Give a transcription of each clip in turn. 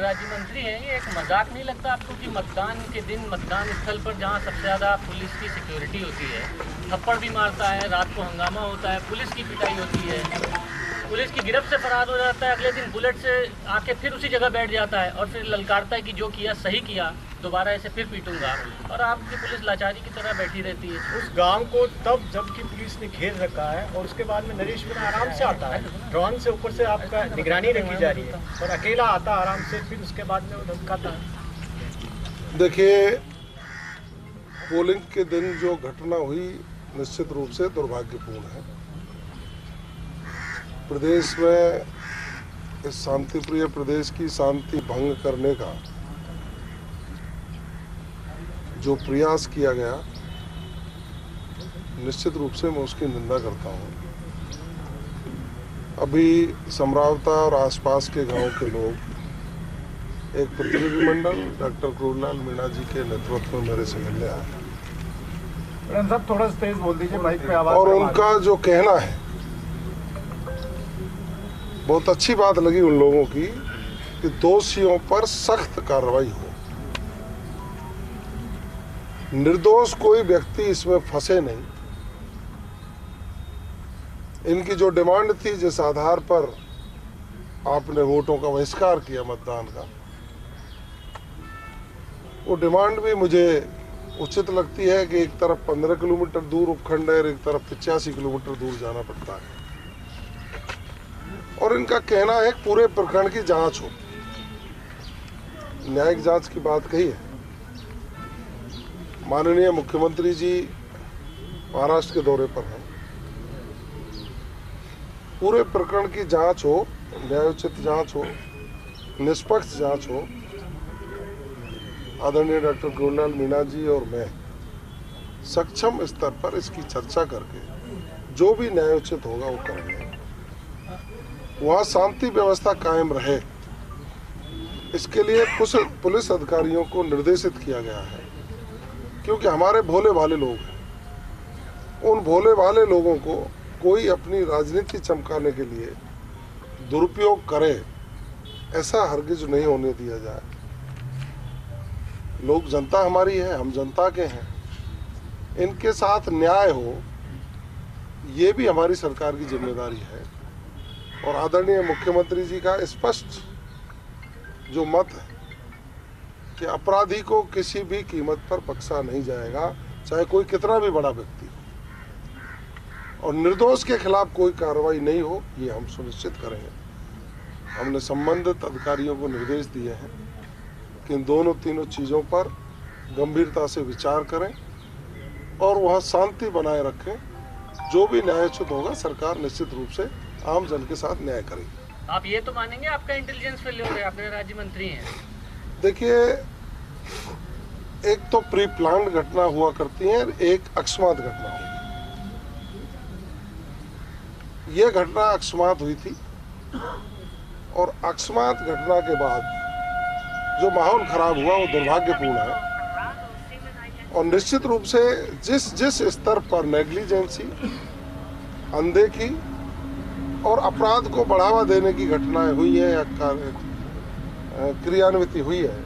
राज्य मंत्री हैं, ये एक मजाक नहीं लगता आपको कि मतदान के दिन मतदान स्थल पर जहां सबसे ज़्यादा पुलिस की सिक्योरिटी होती है, थप्पड़ भी मारता है, रात को हंगामा होता है, पुलिस की पिटाई होती है, पुलिस की गिरफ्त से फरार हो जाता है, अगले दिन बुलेट से आके फिर उसी जगह बैठ जाता है और फिर ललकारता है कि जो किया सही किया, दोबारा ऐसे फिर पीटूंगा, और आपकी पुलिस लाचारी की तरह बैठी रहती है। उस गांव को तब जबकि पुलिस ने घेर रखा है और उसके बाद में नरेश मीणा आराम से आता है, ड्रोन से ऊपर से आपका निगरानी रखी जा रही है और अकेला आता आराम से, फिर उसके बाद में वो धमकाता है। देखिए, पोलिंग के दिन जो घटना हुई निश्चित रूप से दुर्भाग्यपूर्ण है। प्रदेश में इस शांतिप्रिय प्रदेश की शांति भंग करने का जो प्रयास किया गया, निश्चित रूप से मैं उसकी निंदा करता हूं। अभी समरावता और आसपास के गांव के लोग एक प्रतिनिधिमंडल डॉक्टर क्रूरलाल मीणा जी के नेतृत्व में मेरे से मिलने आए सब थोड़ा तेज बोल दीजिए, माइक पे आवाज। और उनका जो कहना है, बहुत अच्छी बात लगी उन लोगों की कि दोषियों पर सख्त कार्रवाई हो, निर्दोष कोई व्यक्ति इसमें फंसे नहीं। इनकी जो डिमांड थी, जिस आधार पर आपने वोटों का बहिष्कार किया मतदान का, वो डिमांड भी मुझे उचित लगती है कि एक तरफ 15 किलोमीटर दूर उपखंड है और एक तरफ 85 किलोमीटर दूर जाना पड़ता है। और इनका कहना है कि पूरे प्रकरण की जांच हो, न्यायिक जांच की बात कही है। माननीय मुख्यमंत्री जी महाराष्ट्र के दौरे पर हैं, पूरे प्रकरण की जांच हो, न्यायोचित जांच हो, निष्पक्ष जांच हो। आदरणीय डॉक्टर क्रूरलाल मीणा जी और मैं सक्षम स्तर पर इसकी चर्चा करके जो भी न्यायोचित होगा वो करेंगे। वहाँ शांति व्यवस्था कायम रहे, इसके लिए पुलिस अधिकारियों को निर्देशित किया गया है, क्योंकि हमारे भोले भाले लोग हैं। उन भोले भाले लोगों को कोई अपनी राजनीति चमकाने के लिए दुरुपयोग करे, ऐसा हरगिज नहीं होने दिया जाए। लोग, जनता हमारी है, हम जनता के हैं, इनके साथ न्याय हो, ये भी हमारी सरकार की जिम्मेदारी है। और आदरणीय मुख्यमंत्री जी का स्पष्ट जो मत है कि अपराधी को किसी भी कीमत पर बख्शा नहीं जाएगा, चाहे कोई कितना भी बड़ा व्यक्ति हो, और निर्दोष के खिलाफ कोई कार्रवाई नहीं हो, ये हम सुनिश्चित करेंगे। हमने संबंधित अधिकारियों को निर्देश दिए हैं कि इन तीनों चीज़ों पर गंभीरता से विचार करें और वहाँ शांति बनाए रखें। जो भी न्यायोचित होगा, सरकार निश्चित रूप से आम जन के साथ न्याय करेगी। आप ये तो मानेंगे आपका इंटेलिजेंस फेल्योर है, अपने राज्य मंत्री हैं। देखिए, एक तो प्री प्लान्ड घटना हुआ करती है, एक अकस्मात घटना हुई। ये घटना अकस्मात हुई थी और अकस्मात घटना के बाद जो माहौल खराब हुआ वो दुर्भाग्यपूर्ण है। और निश्चित रूप से जिस स्तर पर नेग्लिजेंसी, अनदेखी और अपराध को बढ़ावा देने की घटनाएं हुई है या क्रियान्वित हुई है,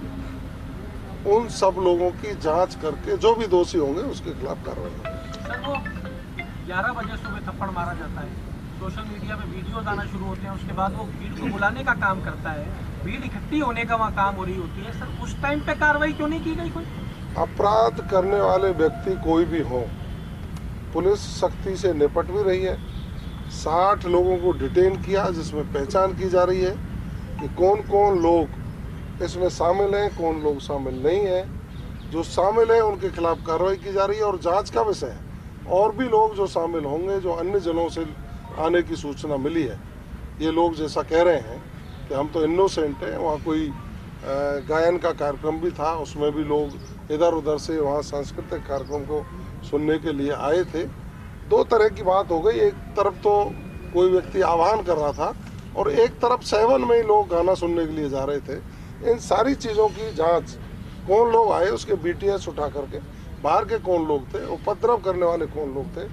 उन सब लोगों की जांच करके जो भी दोषी होंगे उसके खिलाफ कार्रवाई होगी। सर, वो 11 बजे सुबह थप्पड़ मारा जाता है, सोशल मीडिया पे वीडियोज आना शुरू होते हैं, उसके बाद वो भीड़ को बुलाने का काम करता है, भीड़ इकट्ठी होने का वहाँ काम हो रही होती है। सर, उस टाइम पे कार्रवाई क्यों नहीं की गई? कोई अपराध करने वाले व्यक्ति कोई भी हो, पुलिस सख्ती से निपट भी रही है। 60 लोगों को डिटेन किया, जिसमें पहचान की जा रही है कि कौन कौन लोग इसमें शामिल हैं, कौन लोग शामिल नहीं हैं। जो शामिल हैं उनके खिलाफ कार्रवाई की जा रही है और जांच का विषय है। और भी लोग जो शामिल होंगे, जो अन्य जिलों से आने की सूचना मिली है, ये लोग जैसा कह रहे हैं कि हम तो इनोसेंट हैं, वहाँ कोई गायन का कार्यक्रम भी था, उसमें भी लोग इधर उधर से वहाँ सांस्कृतिक कार्यक्रम को सुनने के लिए आए थे। दो तरह की बात हो गई, एक तरफ तो कोई व्यक्ति आह्वान कर रहा था और एक तरफ 7 में ही लोग गाना सुनने के लिए जा रहे थे। इन सारी चीज़ों की जांच, कौन लोग आए, उसके BTS उठा करके बाहर के कौन लोग थे, उपद्रव करने वाले कौन लोग थे,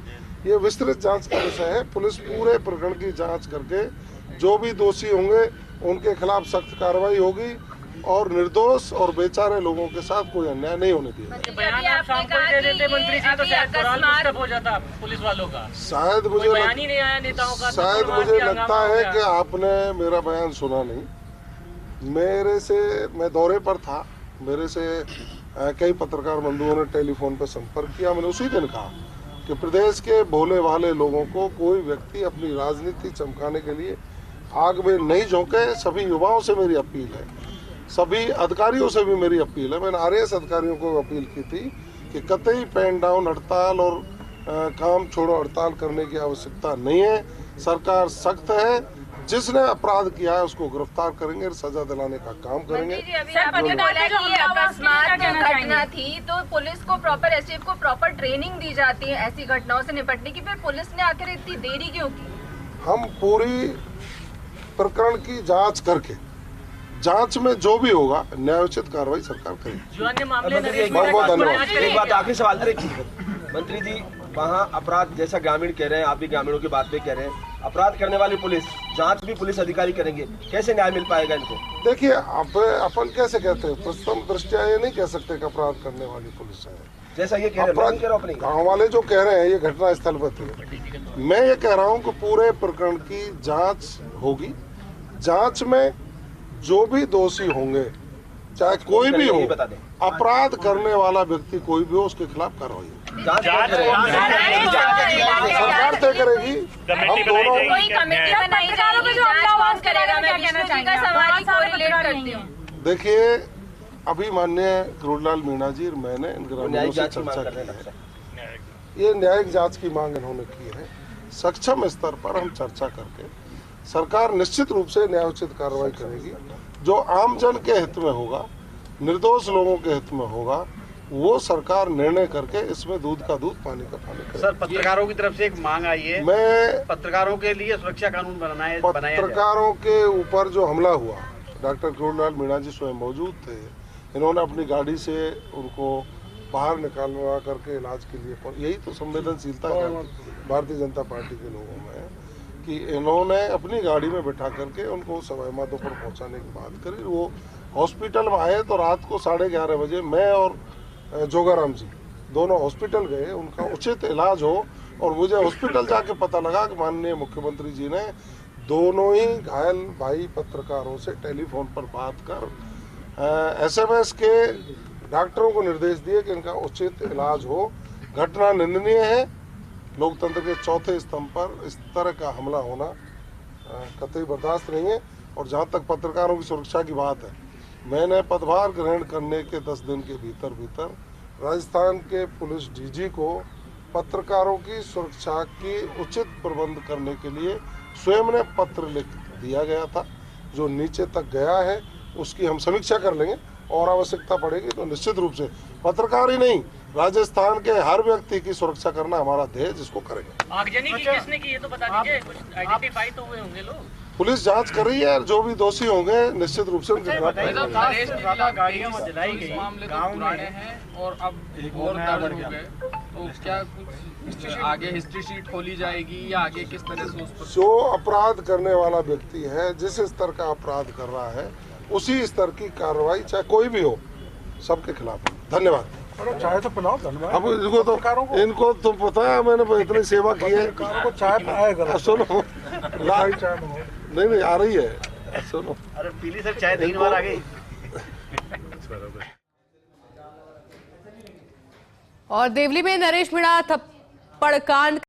ये विस्तृत जांच का विषय है। पुलिस पूरे प्रकरण की जांच करके जो भी दोषी होंगे उनके खिलाफ सख्त कार्रवाई होगी और निर्दोष और बेचारे लोगों के साथ कोई अन्याय नहीं होने दिया। बयान आप शाम को दे देते मंत्री जी तो शायद मोराल डिस्टर्ब हो जाता पुलिस वालों का। शायद कोई बयान ही नहीं आया नेताओं का। शायद मुझे लगता है कि आपने मेरा बयान सुना नहीं। मैं दौरे पर था, मेरे से कई पत्रकार बंधुओं ने टेलीफोन पर संपर्क किया। मैंने उसी दिन कहा कि प्रदेश के भोले भाले लोगों को कोई व्यक्ति अपनी राजनीति चमकाने के लिए आग में नहीं झोंके। सभी युवाओं से मेरी अपील है, सभी अधिकारियों से भी मेरी अपील है। मैंने आरएएस अधिकारियों को अपील की थी कि कतई पेन डाउन हड़ताल और काम छोड़ो हड़ताल करने की आवश्यकता नहीं है। सरकार सख्त है, जिसने अपराध किया है उसको गिरफ्तार करेंगे, सजा दिलाने का काम करेंगे। अकस्मात घटना थी तो पुलिस को प्रॉपर एसटीएफ को प्रॉपर ट्रेनिंग दी जाती है ऐसी घटनाओं से निपटने की, फिर पुलिस ने आखिर इतनी देरी क्यों की? हम पूरी प्रकरण की जांच करके जांच में जो भी होगा न्यायोचित कार्रवाई सरकार करेगी। जो अन्य मामले बहुत बहुत धन्यवाद। एक बात आखिरी सवाल, मंत्री जी वहाँ अपराध जैसा ग्रामीण कह रहे हैं, आप भी ग्रामीणों की बात पे कह रहे हैं, अपराध करने वाली पुलिस जांच भी पुलिस अधिकारी करेंगे, कैसे न्याय मिल पाएगा इनको? देखिए अपन कैसे कहते हैं, प्रथम दृष्टया ये नहीं कह सकते कि अपराध करने वाली पुलिस है। जैसा ये कह रहे हैं अपनी गाँव वाले जो कह रहे हैं ये घटना स्थल पर थी। मैं ये कह रहा हूँ कि पूरे प्रकरण की जांच होगी। जांच में जो भी दोषी होंगे, चाहे कोई भी हो, अपराध करने वाला व्यक्ति कोई भी हो, उसके खिलाफ कार्रवाई होगी। सरकार तय करेगी। हम दोनों कोई कमेटी बनाई जाएगी, जांच कौन करेगा? मैं विष्णु जी का सवाल ही कोरिलेट करती हूँ। देखिए, अभी माननीय करोड़लाल मीणा जी और मैंने इन ग्रामीणों से चर्चा की है। ये न्यायिक जांच की मांग इन्होंने की है। सक्षम स्तर पर हम चर्चा करके सरकार निश्चित रूप से न्यायोचित कार्रवाई करेगी। जो आम जन के हित में होगा, निर्दोष लोगों के हित में होगा, वो सरकार निर्णय करके इसमें दूध का दूध पानी का पानी करे। सर, पत्रकारों की तरफ से एक मांग आई है, मैं पत्रकारों के लिए सुरक्षा कानून बनाया जाए। पत्रकारों के ऊपर जो हमला हुआ, डॉक्टर करोड़लाल मीणा जी स्वयं मौजूद थे। इन्होंने अपनी गाड़ी से उनको बाहर निकालवा करके इलाज के लिए, यही तो संवेदनशीलता है भारतीय जनता पार्टी के लोगों में कि इन्होंने अपनी गाड़ी में बैठा करके उनको सवाई माधोपुर पहुंचाने की बात करी। वो हॉस्पिटल में आए तो रात को 11:30 बजे मैं और जोगाराम जी दोनों हॉस्पिटल गए, उनका उचित इलाज हो। और मुझे हॉस्पिटल जाके पता लगा कि माननीय मुख्यमंत्री जी ने दोनों ही घायल भाई पत्रकारों से टेलीफोन पर बात कर SMS के डॉक्टरों को निर्देश दिए कि इनका उचित इलाज हो। घटना निंदनीय है। लोकतंत्र के चौथे स्तंभ पर इस तरह का हमला होना कतई बर्दाश्त नहीं है। और जहाँ तक पत्रकारों की सुरक्षा की बात है, मैंने पदभार ग्रहण करने के 10 दिन के भीतर राजस्थान के पुलिस DG को पत्रकारों की सुरक्षा की उचित प्रबंध करने के लिए स्वयं ने पत्र लिख दिया गया था, जो नीचे तक गया है। उसकी हम समीक्षा कर लेंगे और आवश्यकता पड़ेगी तो निश्चित रूप से पत्रकार ही नहीं, राजस्थान के हर व्यक्ति की सुरक्षा करना हमारा ध्येय, जिसको करेंगे। आगजनी की किसने की ये तो बता दीजिए, कुछ आइडेंटिफाई तो हुए होंगे लोग। पुलिस जांच कर रही है, जो भी दोषी होंगे निश्चित रूप से उनके खिलाफ गाड़ियां जलाई गई, गाँव में हैं और अब और दर्द हो गए, तो क्या कुछ आगे हिस्ट्री शीट खोली जाएगी या आगे किस तरह से उस पर? जो अपराध करने वाला व्यक्ति है, जिस स्तर का अपराध कर रहा है, उसी स्तर की कार्रवाई चाहे कोई भी हो, सबके खिलाफ। धन्यवाद। चाय तो पिलाओ। धन्यवाद। अब इनको तो पता है, मैंने इतनी सेवा की है। चाय पिलाएगा। सुनो, नहीं आ रही है, सुनो। अरे पीली सर चाय 3 बार आ गई। और देवली में नरेश मीणा थप्पड़ कांड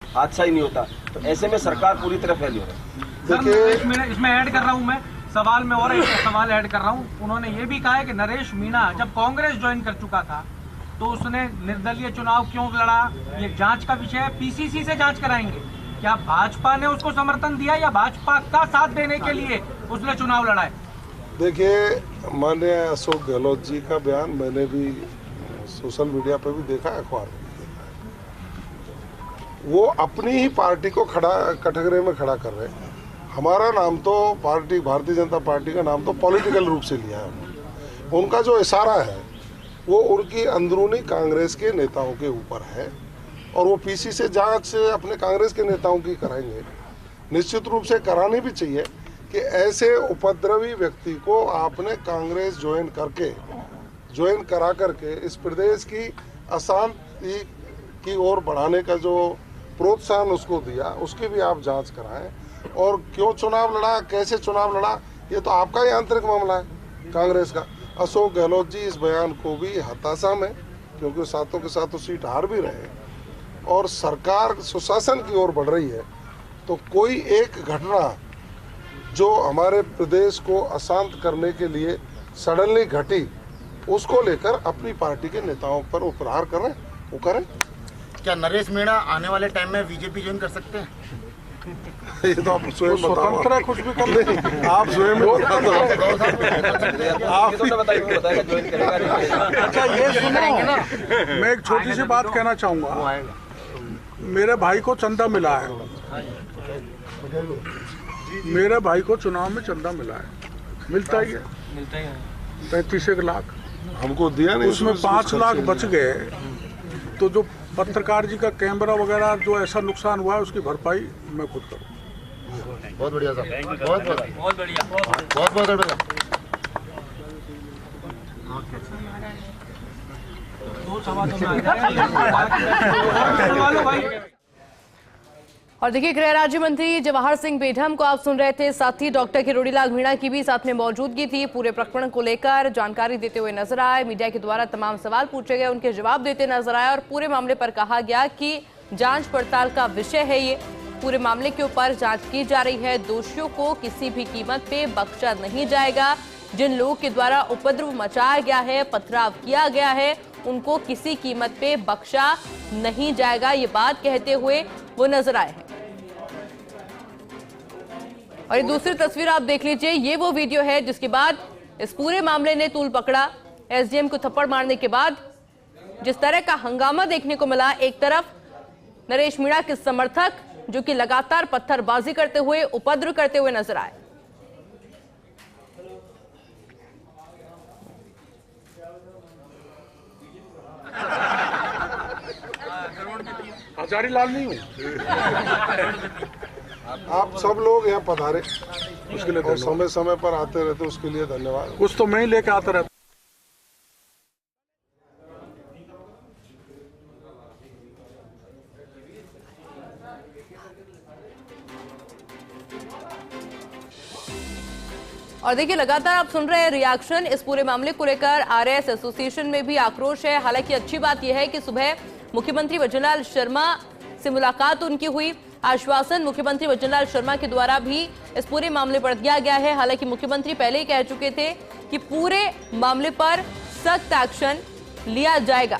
हादसा ही नहीं होता, तो ऐसे में सरकार पूरी तरह फैली हो रही है। इसमें ऐड कर रहा हूँ मैं सवाल में, और एक सवाल ऐड कर रहा हूँ। उन्होंने ये भी कहा है कि नरेश मीणा जब कांग्रेस ज्वाइन कर चुका था तो उसने निर्दलीय चुनाव क्यों लड़ा, ये जांच का विषय है। पीसीसी से जांच कराएंगे, क्या भाजपा ने उसको समर्थन दिया या भाजपा का साथ देने के लिए उसने चुनाव लड़ा है? देखिए, माननीय अशोक गहलोत जी का बयान मैंने भी सोशल मीडिया पर भी देखा, अखबार में भी देखा है। वो अपनी ही पार्टी को कटघरे में खड़ा कर रहे हैं। हमारा नाम तो भारतीय जनता पार्टी का नाम तो पॉलिटिकल रूप से लिया है। उनका जो इशारा है वो उनकी अंदरूनी कांग्रेस के नेताओं के ऊपर है और वो पीसी से जांच अपने कांग्रेस के नेताओं की कराएंगे। निश्चित रूप से करानी भी चाहिए कि ऐसे उपद्रवी व्यक्ति को आपने कांग्रेस ज्वाइन करा करके इस प्रदेश की अशांति की ओर बढ़ाने का जो प्रोत्साहन उसको दिया, उसकी भी आप जांच कराएं। और क्यों चुनाव लड़ा, कैसे चुनाव लड़ा, ये तो आपका ही आंतरिक मामला है कांग्रेस का। अशोक गहलोत जी इस बयान को भी हताशा में, क्योंकि साथों के साथ तो सीट हार भी रहे हैं और सरकार सुशासन की ओर बढ़ रही है, तो कोई एक घटना जो हमारे प्रदेश को अशांत करने के लिए सडनली घटी, उसको लेकर अपनी पार्टी के नेताओं पर वो प्रहार कर रहे हैं, वो करें। क्या नरेश मीणा आने वाले टाइम में बीजेपी ज्वाइन कर सकते हैं? ये तो आप स्वयं स्वतंत्र है, कुछ भी कर ले। आप स्वयं अच्छा, ये सुनो, मैं एक छोटी सी बात कहना चाहूँगा। मेरे भाई को चंदा मिला है, मेरे भाई को चुनाव में चंदा मिला है, मिलता ही है 35 लाख, हमको दिया नहीं, उसमें 5 लाख बच गए। तो जो पत्रकार जी का कैमरा वगैरह जो ऐसा नुकसान हुआ है, उसकी भरपाई मैं खुद करूँ। बहुत बढ़िया साहब, बहुत बढ़िया, बहुत बढ़िया। और देखिए, गृह राज्य मंत्री जवाहर सिंह बेढम को आप सुन रहे थे, साथ ही डॉक्टर किरोड़ीलाल मीणा की भी साथ में मौजूदगी थी। पूरे प्रकरण को लेकर जानकारी देते हुए नजर आए, मीडिया के द्वारा तमाम सवाल पूछे गए, उनके जवाब देते नजर आए और पूरे मामले पर कहा गया कि जांच पड़ताल का विषय है ये, पूरे मामले के ऊपर जांच की जा रही है, दोषियों को किसी भी कीमत पे बख्शा नहीं जाएगा। जिन लोगों के द्वारा उपद्रव मचाया गया है, पथराव किया गया है, उनको किसी कीमत पे बख्शा नहीं जाएगा, ये बात कहते हुए वो नजर आए हैं। और ये दूसरी तस्वीर आप देख लीजिए, ये वो वीडियो है जिसके बाद इस पूरे मामले ने तूल पकड़ा। एसडीएम को थप्पड़ मारने के बाद जिस तरह का हंगामा देखने को मिला, एक तरफ नरेश मीणा के समर्थक जो कि लगातार पत्थरबाजी करते हुए, उपद्रव करते हुए नजर आए। हजारीलाल नहीं हूँ। आप सब लोग यहाँ पधारे, उसके लिए समय समय पर आते रहते, उसके लिए धन्यवाद। कुछ तो मैं ही लेके आता रहता। और देखिए, लगातार आप सुन रहे हैं रिएक्शन इस पूरे मामले को लेकर। आरएस एसोसिएशन में भी आक्रोश है। हालांकि अच्छी बात यह है कि सुबह मुख्यमंत्री वजनलाल शर्मा से मुलाकात उनकी हुई। आश्वासन मुख्यमंत्री वजनलाल शर्मा के द्वारा भी इस पूरे मामले पर दिया गया है। हालांकि मुख्यमंत्री पहले ही कह चुके थे कि पूरे मामले पर सख्त एक्शन लिया जाएगा।